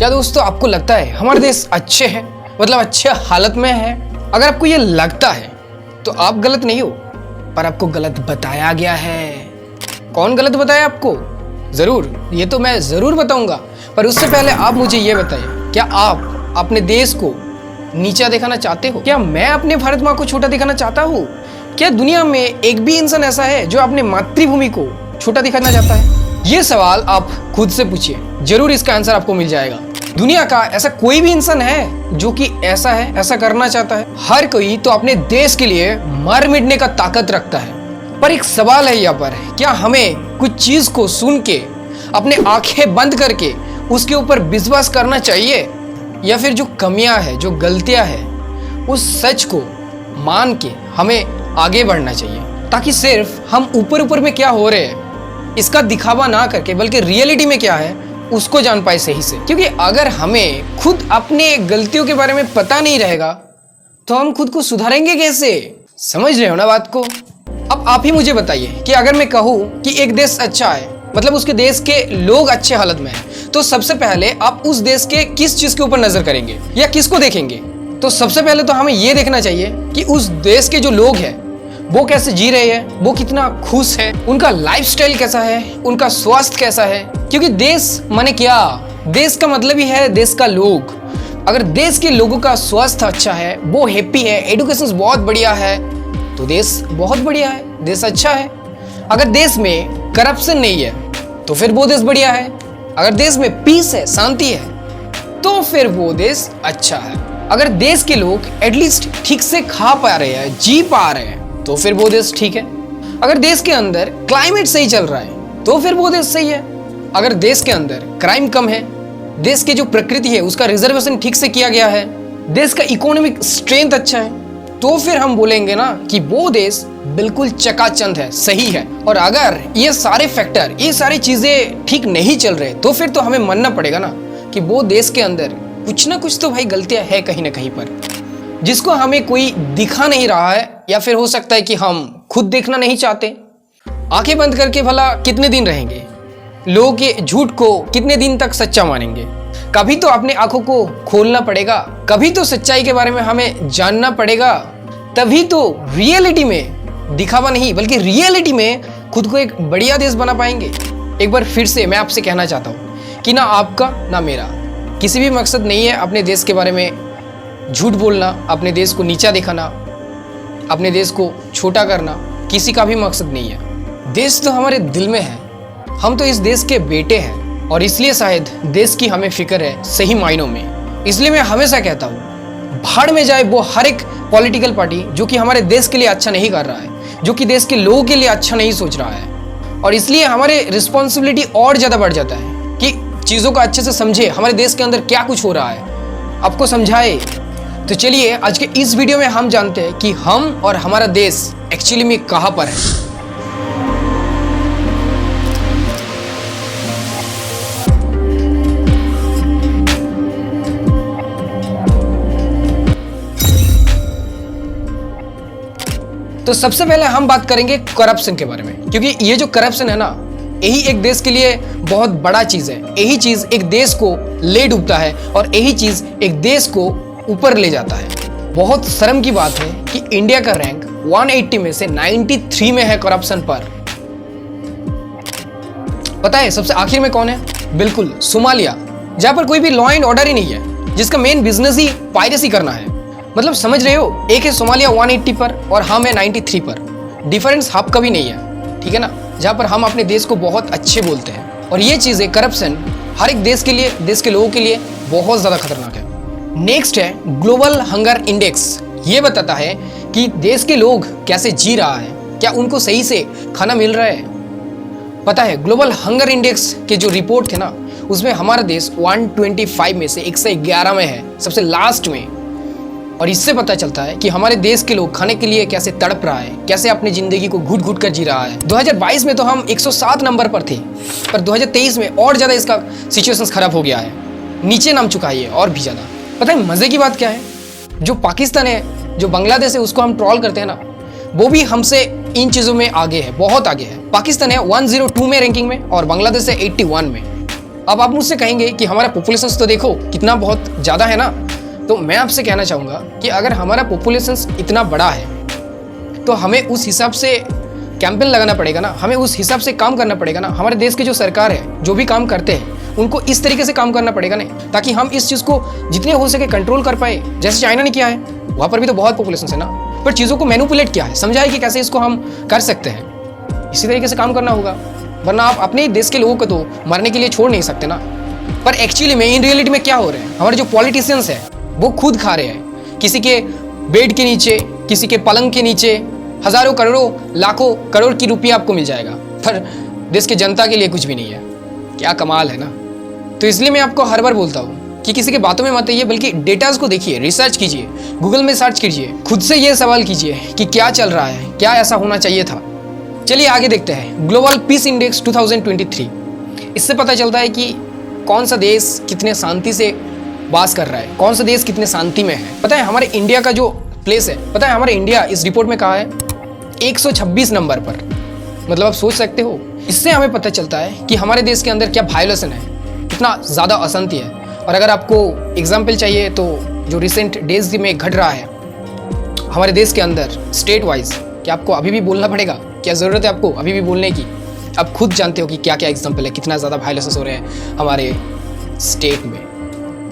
क्या दोस्तों आपको लगता है हमारे देश अच्छे हैं, मतलब अच्छे हालत में है? अगर आपको ये लगता है तो आप गलत नहीं हो, पर आपको गलत बताया गया है। कौन गलत बताया आपको? जरूर, ये तो मैं जरूर बताऊंगा, पर उससे पहले आप मुझे ये बताइए, क्या आप अपने देश को नीचा दिखाना चाहते हो? क्या मैं अपने भारत माँ को छोटा दिखाना चाहता हूँ? क्या दुनिया में एक भी इंसान ऐसा है जो अपने मातृभूमि को छोटा दिखाना चाहता है? ये सवाल आप खुद से पूछिए, जरूर इसका आंसर आपको मिल जाएगा। दुनिया का ऐसा कोई भी इंसान है जो कि ऐसा है, ऐसा करना चाहता है? हर कोई तो अपने देश के लिए मर मिटने का ताकत रखता है। पर एक सवाल है यहाँ पर, क्या हमें कुछ चीज को सुन के अपने आंखें बंद करके उसके ऊपर विश्वास करना चाहिए, या फिर जो कमियां है, जो गलतियां है, उस सच को मान के हमें आगे बढ़ना चाहिए, ताकि सिर्फ हम ऊपर ऊपर में क्या हो रहे हैं इसका दिखावा ना करके, बल्कि रियलिटी में क्या है उसको जान पाए सही से। क्योंकि अगर हमें खुद अपने गलतियों के बारे में पता नहीं रहेगा तो हम खुद को सुधारेंगे कैसे? समझ रहे हो ना बात को? अब आप ही मुझे बताइए कि अगर मैं कहूँ कि एक देश अच्छा है, मतलब उसके देश के लोग अच्छे हालत में हैं, तो सबसे पहले आप उस देश के किस चीज के ऊपर नजर करेंगे या किसको देखेंगे? तो सबसे पहले तो हमें ये देखना चाहिए कि उस देश के जो लोग हैं वो कैसे जी रहे हैं, वो कितना खुश है, उनका लाइफस्टाइल कैसा है, उनका स्वास्थ्य कैसा है। क्योंकि देश माने क्या? देश का मतलब ही है देश का लोग। अगर देश के लोगों का स्वास्थ्य अच्छा है, वो हैप्पी है, एजुकेशन बहुत बढ़िया है, तो देश बहुत बढ़िया है, देश अच्छा है। अगर देश में करप्शन नहीं है तो फिर वो देश बढ़िया है। अगर देश में पीस है, शांति है, तो फिर वो देश अच्छा है। अगर देश के लोग एटलीस्ट ठीक से खा पा रहे हैं, जी पा रहे हैं, तो फिर वो देश ठीक है। अगर देश के अंदर क्लाइमेट सही चल रहा है तो फिर वो देश सही है। अगर देश के अंदर क्राइम कम है, देश की जो प्रकृति है उसका रिजर्वेशन ठीक से किया गया है, देश का इकोनॉमिक स्ट्रेंथ अच्छा है, तो फिर हम बोलेंगे ना कि वो देश बिल्कुल चकाचंद है, सही है। और अगर ये सारे फैक्टर, ये सारी चीजें ठीक नहीं चल रहे, तो फिर तो हमें मानना पड़ेगा ना कि वो देश के अंदर कुछ ना कुछ तो भाई गलतियां है कहीं ना कहीं पर, जिसको हमें कोई दिखा नहीं रहा है, या फिर हो सकता है कि हम खुद देखना नहीं चाहते। आंखें बंद करके भला कितने दिन रहेंगे? लोगों के झूठ को कितने दिन तक सच्चा मानेंगे? कभी तो अपने आंखों को खोलना पड़ेगा, कभी तो सच्चाई के बारे में हमें जानना पड़ेगा, तभी तो रियलिटी में, दिखावा नहीं बल्कि रियलिटी में खुद को एक बढ़िया देश बना पाएंगे। एक बार फिर से मैं आपसे कहना चाहता हूँ कि ना आपका ना मेरा किसी भी मकसद नहीं है अपने देश के बारे में झूठ बोलना, अपने देश को नीचा दिखाना, अपने देश को छोटा करना, किसी का भी मकसद नहीं है। देश तो हमारे दिल में है, हम तो इस देश के बेटे हैं, और इसलिए शायद देश की हमें फिक्र है सही मायनों में। इसलिए मैं हमेशा कहता हूँ, भाड़ में जाए वो हर एक पॉलिटिकल पार्टी जो कि हमारे देश के लिए अच्छा नहीं कर रहा है, जो कि देश के लोगों के लिए अच्छा नहीं सोच रहा है। और इसलिए हमारे रिस्पॉन्सिबिलिटी और ज़्यादा बढ़ जाता है कि चीज़ों को अच्छे से समझे, हमारे देश के अंदर क्या कुछ हो रहा है, आपको समझाए। तो चलिए आज के इस वीडियो में हम जानते हैं कि हम और हमारा देश एक्चुअली में कहां पर है। तो सबसे पहले हम बात करेंगे करप्शन के बारे में, क्योंकि ये जो करप्शन है ना, यही एक देश के लिए बहुत बड़ा चीज है। यही चीज एक देश को ले डूबता है और यही चीज एक देश को ऊपर ले जाता है। बहुत शर्म की बात है कि इंडिया का रैंक 180 में से 93 में है करप्शन पर। पता है सबसे आखिर में कौन है? बिल्कुल सोमालिया, जहां पर कोई भी लॉ एंड ऑर्डर ही नहीं है, जिसका मेन बिजनेस ही पायरेसी करना है। मतलब समझ रहे हो, एक है सोमालिया 180 पर और हम है 93 पर। डिफरेंस हाफ का भी नहीं है, ठीक है ना? जहां पर हम अपने देश को बहुत अच्छे बोलते हैं। और ये चीजें, करप्शन हर एक देश के लिए, देश के लोगों के लिए बहुत ज्यादा खतरनाक है। नेक्स्ट है ग्लोबल हंगर इंडेक्स। ये बताता है कि देश के लोग कैसे जी रहा है, क्या उनको सही से खाना मिल रहा है। पता है ग्लोबल हंगर इंडेक्स के जो रिपोर्ट थे ना, उसमें हमारा देश 125 में से 111 में है, सबसे लास्ट में। और इससे पता चलता है कि हमारे देश के लोग खाने के लिए कैसे तड़प रहा है, कैसे अपनी जिंदगी को घुट घुट कर जी रहा है। 2022 में तो हम 107 नंबर पर थे, पर 2023 में और ज्यादा इसका सिचुएशन खराब हो गया है, नीचे नाम चुका है और भी ज्यादा। पता है मजे की बात क्या है? जो पाकिस्तान है, जो बांग्लादेश है, उसको हम ट्रोल करते हैं ना, वो भी हमसे इन चीजों में आगे है, बहुत आगे है। पाकिस्तान है 102 में रैंकिंग में और बांग्लादेश है 81 में। अब आप मुझसे कहेंगे कि हमारा पॉपुलेशन तो देखो कितना बहुत ज़्यादा है ना, तो मैं आपसे कहना चाहूँगा कि अगर हमारा पॉपुलेशन इतना बड़ा है तो हमें उस हिसाब से कैंपेन लगाना पड़ेगा ना, हमें उस हिसाब से काम करना पड़ेगा ना। हमारे देश की जो सरकार है, जो भी काम करते हैं, उनको इस तरीके से काम करना पड़ेगा ना, ताकि हम इस चीज़ को जितने हो सके कंट्रोल कर पाए। जैसे चाइना ने किया है, वहाँ पर भी तो बहुत पॉपुलेशन है ना, पर चीज़ों को मैनिपुलेट किया है, समझा है कि कैसे इसको हम कर सकते हैं। इसी तरीके से काम करना होगा, वरना आप अपने देश के लोगों को तो मरने के लिए छोड़ नहीं सकते ना। पर एक्चुअली में इन रियलिटी में क्या हो रहा है, हमारे जो पॉलिटिशियंस हैं वो खुद खा रहे हैं, किसी के बेड के नीचे, किसी के पलंग के नीचे हजारों करोड़ों लाखों करोड़ की रुपया आपको मिल जाएगा, पर देश के जनता के लिए कुछ भी नहीं है। क्या कमाल है ना। तो इसलिए मैं आपको हर बार बोलता हूँ कि किसी के बातों में मत आइए, बल्कि डेटाज को देखिए, रिसर्च कीजिए, गूगल में सर्च कीजिए, खुद से ये सवाल कीजिए कि क्या चल रहा है, क्या ऐसा होना चाहिए था। चलिए आगे देखते हैं ग्लोबल पीस इंडेक्स 2023। इससे पता चलता है कि कौन सा देश कितने शांति से वास कर रहा है, कौन सा देश कितने शांति में है। पता है हमारे इंडिया का जो प्लेस है, पता है हमारे इंडिया इस रिपोर्ट में कहा है 126 नंबर पर। मतलब आप सोच सकते हो, इससे हमें पता चलता है कि हमारे देश के अंदर क्या वायलेशन है, कितना ज़्यादा अशांति है। और अगर आपको एग्जाम्पल चाहिए तो जो रिसेंट डेज में घट रहा है हमारे देश के अंदर स्टेट वाइज, क्या आपको अभी भी बोलना पड़ेगा, क्या ज़रूरत है आपको अभी भी बोलने की? आप खुद जानते हो कि क्या क्या एग्जाम्पल है, कितना ज़्यादा वायलेंस हो रहे हैं हमारे स्टेट में।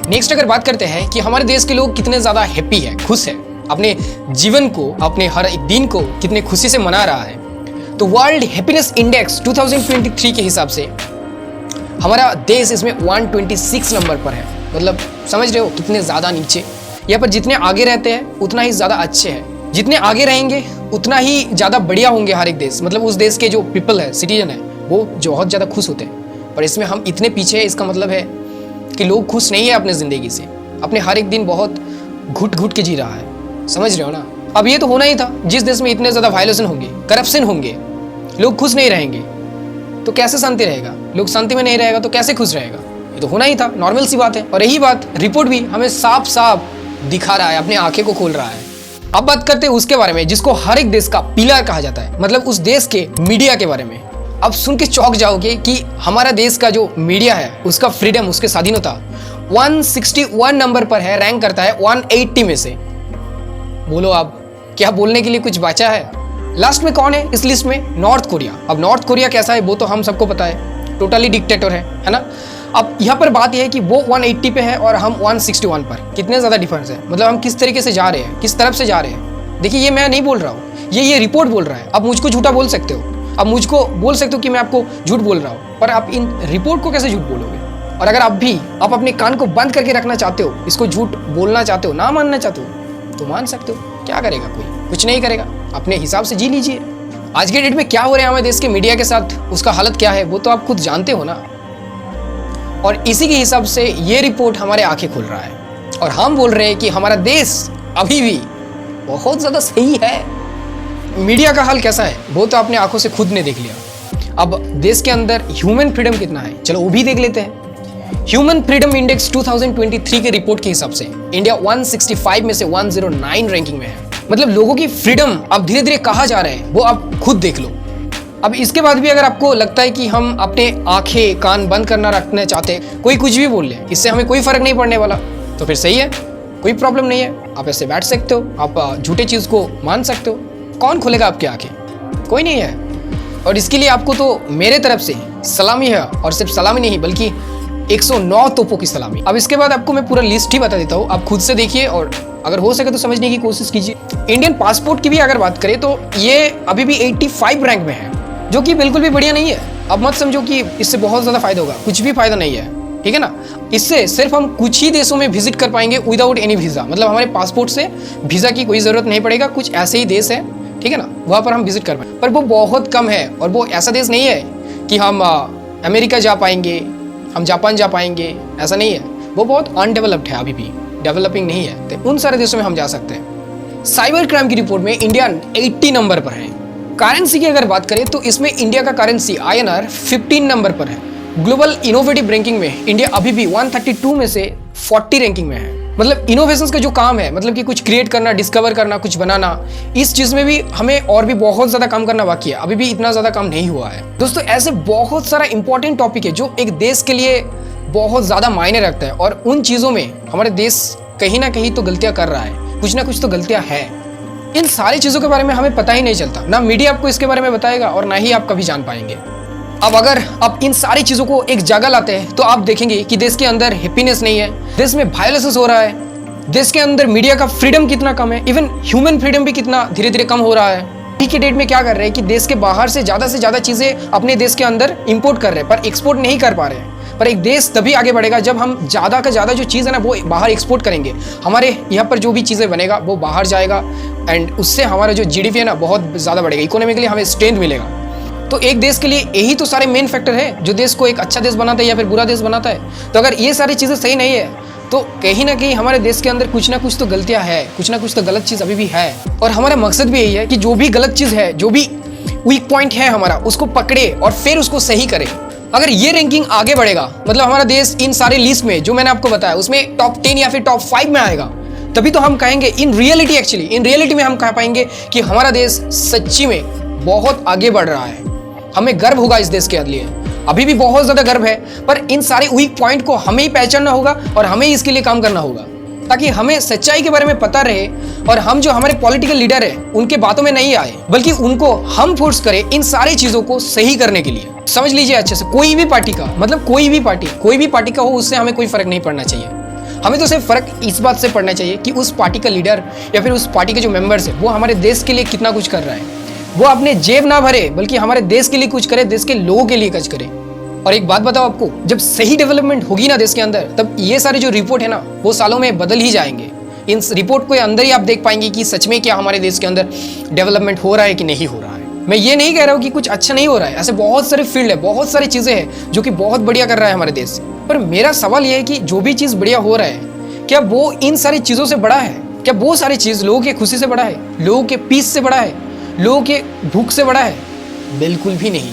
नेक्स्ट अगर बात करते हैं कि हमारे देश के लोग कितने ज़्यादा हैप्पी है, खुश है, अपने जीवन को, अपने हर एक दिन को कितने खुशी से मना रहा है, तो वर्ल्ड हैप्पीनेस इंडेक्स 2023 के हिसाब से हमारा देश इसमें 126 नंबर पर है। मतलब समझ रहे हो कितने ज़्यादा नीचे। यहाँ पर जितने आगे रहते हैं उतना ही ज़्यादा अच्छे हैं, जितने आगे रहेंगे उतना ही ज़्यादा बढ़िया होंगे हर एक देश। मतलब उस देश के जो पीपल है, सिटीजन है, वो जो बहुत ज़्यादा खुश होते हैं। पर इसमें हम इतने पीछे हैं, इसका मतलब है कि लोग खुश नहीं है अपने ज़िंदगी से, अपने हर एक दिन बहुत घुट घुट के जी रहा है। समझ रहे हो ना। अब ये तो होना ही था, जिस देश में इतने ज़्यादा वायलेशन होंगे, करप्शन होंगे, लोग खुश नहीं रहेंगे तो कैसे शांति रहेगा? लोग शांति में नहीं रहेगा तो कैसे खुश रहेगा? ये तो होना ही था, नॉर्मल सी बात है। और यही बात रिपोर्ट भी हमें साफ साफ दिखा रहा है, अपनी आंखें को खोल रहा है। अब बात करते हैं उसके बारे में जिसको हर एक देश का पिलर कहा जाता है, मतलब उस देश के मीडिया के बारे में। अब सुन के चौंक जाओगे कि हमारा देश का जो मीडिया है, उसका फ्रीडम, उसके स्वाधीनता 161 नंबर पर है, रैंक करता है 180 में से। बोलो आप, क्या बोलने के लिए कुछ बचा है? लास्ट में कौन है इस लिस्ट में? North Korea. अब नॉर्थ कोरिया कैसा है वो तो हम सबको पता है, टोटली डिक्टेटर है ना। अब यहाँ पर बात यह है कि वो 180 पे है और हम 161 पर। कितने ज़्यादा डिफरेंस है, मतलब हम किस तरीके से जा रहे हैं, किस तरफ से जा रहे हैं। देखिए ये मैं नहीं बोल रहा हूँ, ये रिपोर्ट बोल रहा है। आप मुझको झूठा बोल सकते हो, आप मुझको बोल सकते हो कि मैं आपको झूठ बोल रहा हूँ, पर आप इन रिपोर्ट को कैसे झूठ बोलोगे? और अगर आप अपने कान को बंद करके रखना चाहते हो, इसको झूठ बोलना चाहते हो, ना मानना चाहते हो, तो मान सकते हो। क्या करेगा कोई? कुछ नहीं करेगा, अपने हिसाब से जी लीजिए। आज के डेट में क्या हो रहा है हमारे देश के मीडिया के साथ, उसका हालत क्या है वो तो आप खुद जानते हो ना। और इसी के हिसाब से ये रिपोर्ट हमारे आंखें खोल रहा है और हम बोल रहे हैं कि हमारा देश अभी भी बहुत ज़्यादा सही है। मीडिया का हाल कैसा है वो तो अपने आंखों से खुद ने देख लिया। अब देश के अंदर ह्यूमन फ्रीडम कितना है, चलो वो भी देख लेते हैं। ह्यूमन फ्रीडम इंडेक्स 2023 के रिपोर्ट के हिसाब से इंडिया 165 में से 109 रैंकिंग में है। मतलब लोगों की फ्रीडम अब धीरे धीरे कहाँ जा रहे हैं वो आप खुद देख लो। अब इसके बाद भी अगर आपको लगता है कि हम अपने आंखें कान बंद करना रखना चाहते हैं, कोई कुछ भी बोल ले, इससे हमें कोई फर्क नहीं पड़ने वाला, तो फिर सही है, कोई प्रॉब्लम नहीं है। आप ऐसे बैठ सकते हो, आप झूठे चीज़ को मान सकते हो। कौन खोलेगा आपकी आंखें? कोई नहीं है। और इसके लिए आपको तो मेरे तरफ से सलामी है, और सिर्फ सलामी नहीं बल्कि 109 तोपों की सलामी। अब इसके बाद आपको मैं पूरा लिस्ट ही बता देता हूँ, आप खुद से देखिए और अगर हो सके तो समझने की कोशिश कीजिए। इंडियन पासपोर्ट की भी अगर बात करें तो ये अभी भी 85 रैंक में है, जो कि बिल्कुल भी बढ़िया नहीं है। अब मत समझो कि इससे बहुत ज़्यादा फायदा होगा, कुछ भी फायदा नहीं है, ठीक है ना। इससे सिर्फ हम कुछ ही देशों में विजिट कर पाएंगे विदाउट एनी वीज़ा, मतलब हमारे पासपोर्ट से वीज़ा की कोई ज़रूरत नहीं पड़ेगा। कुछ ऐसे ही देश है, ठीक है ना, वहाँ पर हम विजिट कर पाएंगे, पर वो बहुत कम है। और वो ऐसा देश नहीं है कि हम अमेरिका जा पाएंगे, हम जापान जा पाएंगे, ऐसा नहीं है। वो बहुत अनडेवलप्ड है, अभी भी डेवलपिंग नहीं है, तो उन सारे देशों में हम जा सकते हैं। साइबर क्राइम की रिपोर्ट में इंडिया 80 नंबर पर है। करेंसी की अगर बात करें तो इसमें इंडिया का करेंसी INR 15 नंबर पर है। ग्लोबल इनोवेटिव रैंकिंग में इंडिया अभी भी 132 में से 40 रैंकिंग में है। मतलब इनोवेशंस का जो काम है, मतलब कि कुछ क्रिएट करना, डिस्कवर करना, कुछ बनाना, इस चीज़ में भी हमें और भी बहुत ज़्यादा काम करना बाकी है। अभी भी इतना ज़्यादा काम नहीं हुआ है दोस्तों। ऐसे बहुत सारा इंपॉर्टेंट टॉपिक है जो एक देश के लिए बहुत ज़्यादा मायने रखता है और उन चीज़ों में हमारे देश कहीं ना कहीं तो गलतियाँ कर रहा है, कुछ ना कुछ तो गलतियाँ हैं। इन सारी चीज़ों के बारे में हमें पता ही नहीं चलता, ना मीडिया आपको इसके बारे में बताएगा और ना ही आप कभी जान पाएंगे। अब अगर आप इन सारी चीज़ों को एक जगह लाते हैं तो आप देखेंगे कि देश के अंदर हैप्पीनेस नहीं है, देश में वायलेंस हो रहा है, देश के अंदर मीडिया का फ्रीडम कितना कम है, इवन ह्यूमन फ्रीडम भी कितना धीरे धीरे कम हो रहा है। अभी के डेट में क्या कर रहे हैं कि देश के बाहर से ज़्यादा चीज़ें अपने देश के अंदर इंपोर्ट कर रहे हैं पर एक्सपोर्ट नहीं कर पा रहे हैं। पर एक देश तभी आगे बढ़ेगा जब हम ज़्यादा का ज़्यादा जो चीज़ है ना वो बाहर एक्सपोर्ट करेंगे। हमारे यहाँ पर जो भी चीज़ें बनेगा वो बाहर जाएगा एंड उससे हमारा जो जीडीपी है ना बहुत ज़्यादा बढ़ेगा, इकोनॉमिकली हमें स्ट्रेंथ मिलेगा। तो एक देश के लिए यही तो सारे मेन फैक्टर है जो देश को एक अच्छा देश बनाता है या फिर बुरा देश बनाता है। तो अगर ये सारी चीज़ें सही नहीं है तो कहीं ना कहीं हमारे देश के अंदर कुछ ना कुछ तो गलतियाँ है, कुछ ना कुछ तो गलत चीज़ अभी भी है। और हमारा मकसद भी यही है कि जो भी गलत चीज़ है, जो भी वीक पॉइंट है हमारा, उसको पकड़े और फिर उसको सही करे। अगर ये रैंकिंग आगे बढ़ेगा मतलब हमारा देश इन सारे लिस्ट में जो मैंने आपको बताया उसमें टॉप 10 या फिर टॉप 5 में आएगा, तभी तो हम कहेंगे इन रियलिटी में हम कह पाएंगे कि हमारा देश सच्ची में बहुत आगे बढ़ रहा है। हमें गर्व होगा इस देश के लिए, अभी भी बहुत ज़्यादा गर्व है, पर इन सारे वीक पॉइंट को हमें ही पहचानना होगा और हमें इसके लिए काम करना होगा ताकि हमें सच्चाई के बारे में पता रहे और हम जो हमारे पॉलिटिकल लीडर है उनके बातों में नहीं आए बल्कि उनको हम फोर्स करें इन सारी चीज़ों को सही करने के लिए। समझ लीजिए अच्छे से, कोई भी पार्टी का मतलब कोई भी पार्टी का हो उससे हमें कोई फर्क नहीं पड़ना चाहिए। हमें तो सिर्फ फर्क इस बात से पड़ना चाहिए कि उस पार्टी का लीडर या फिर उस पार्टी के जो मेंबर्स है वो हमारे देश के लिए कितना कुछ कर रहा है। वो अपने जेब ना भरे बल्कि हमारे देश के लिए कुछ करे, देश के लोगों के लिए कुछ करे। और एक बात बताओ आपको, जब सही डेवलपमेंट होगी ना देश के अंदर तब ये सारे जो रिपोर्ट है ना वो सालों में बदल ही जाएंगे। इन रिपोर्ट को अंदर ही आप देख पाएंगे कि सच में क्या हमारे देश के अंदर डेवलपमेंट हो रहा है कि नहीं हो रहा है। मैं ये नहीं कह रहा हूँ कि कुछ अच्छा नहीं हो रहा है, ऐसे बहुत सारे फील्ड है, बहुत सारी चीज़ें हैं जो कि बहुत बढ़िया कर रहा है हमारे देश। पर मेरा सवाल ये है कि जो भी चीज़ बढ़िया हो रहा है क्या वो इन सारी चीज़ों से बड़ा है? क्या वो सारी चीज़ लोगों की खुशी से बड़ा है, लोगों के पीस से बड़ा है, लोगों के भूख से बड़ा है? बिल्कुल भी नहीं।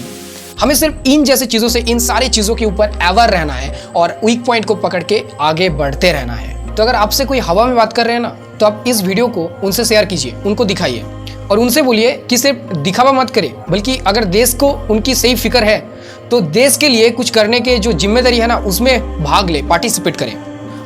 हमें सिर्फ इन जैसे चीज़ों से, इन सारी चीज़ों के ऊपर अवेयर रहना है और वीक पॉइंट को पकड़ के आगे बढ़ते रहना है। तो अगर आपसे कोई हवा में बात कर रहे हैं ना तो आप इस वीडियो को उनसे शेयर कीजिए, उनको दिखाइए और उनसे बोलिए कि सिर्फ दिखावा मत करें बल्कि अगर देश को उनकी सही फिक्र है तो देश के लिए कुछ करने के जो जिम्मेदारी है ना उसमें भाग ले, पार्टिसिपेट करें।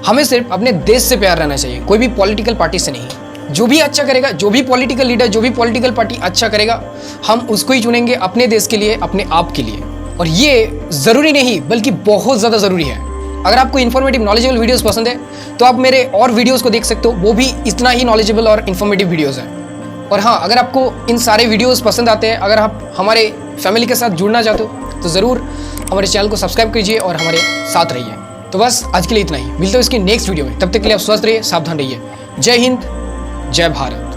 हमें सिर्फ अपने देश से प्यार रहना चाहिए, कोई भी पॉलिटिकल पार्टी से नहीं। जो भी अच्छा करेगा, जो भी पॉलिटिकल लीडर, जो भी पॉलिटिकल पार्टी अच्छा करेगा हम उसको ही चुनेंगे अपने देश के लिए, अपने आप के लिए। और ये ज़रूरी नहीं बल्कि बहुत ज़्यादा ज़रूरी है। अगर आपको इन्फॉर्मेटिव नॉलेजेबल वीडियोस पसंद है तो आप मेरे और वीडियोस को देख सकते हो, वो भी इतना ही नॉलेजेबल और इन्फॉर्मेटिव वीडियोस हैं। और हाँ, अगर आपको इन सारे वीडियोस पसंद आते हैं, अगर आप हमारे फैमिली के साथ जुड़ना चाहते हो तो ज़रूर हमारे चैनल को सब्सक्राइब कीजिए और हमारे साथ रहिए। तो बस आज के लिए इतना ही, मिलते हैं इसकी नेक्स्ट वीडियो में। तब तक के लिए आप स्वस्थ रहिए, सावधान रहिए। जय हिंद, जय भारत।